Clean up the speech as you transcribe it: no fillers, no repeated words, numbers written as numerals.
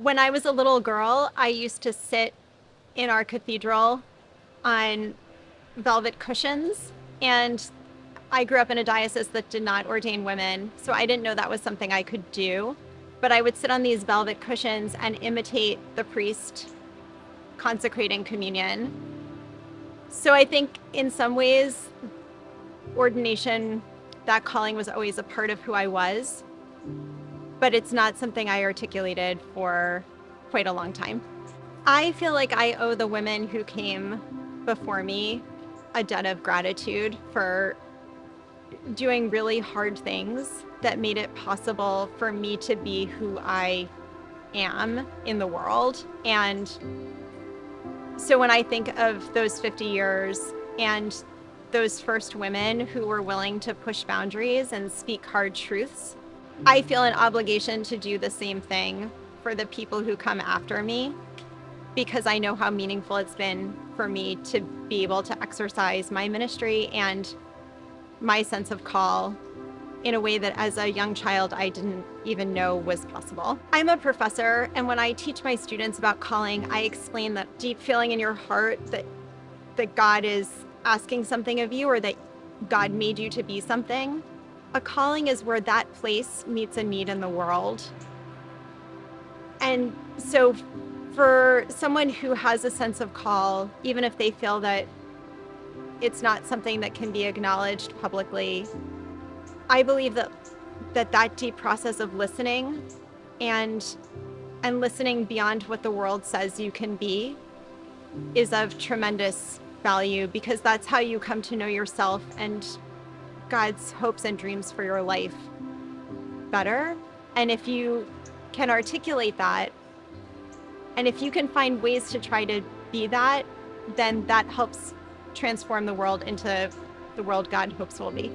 When I was a little girl, I used to sit in our cathedral on velvet cushions, and I grew up in a diocese that did not ordain women, so I didn't know that was something I could do. But I would sit on these velvet cushions and imitate the priest consecrating communion. So I think in some ways, ordination, that calling was always a part of who I was, but it's not something I articulated for quite a long time. I feel like I owe the women who came before me a debt of gratitude for doing really hard things that made it possible for me to be who I am in the world. And so when I think of those 50 years and those first women who were willing to push boundaries and speak hard truths, I feel an obligation to do the same thing for the people who come after me, because I know how meaningful it's been for me to be able to exercise my ministry and my sense of call in a way that as a young child I didn't even know was possible. I'm a professor, and when I teach my students about calling, I explain that deep feeling in your heart that God is asking something of you, or that God made you to be something. A calling is where that place meets a need in the world. And so for someone who has a sense of call, even if they feel that it's not something that can be acknowledged publicly, I believe that deep process of listening and listening beyond what the world says you can be is of tremendous value, because that's how you come to know yourself and God's hopes and dreams for your life better. And if you can articulate that, and if you can find ways to try to be that, then that helps transform the world into the world God hopes will be.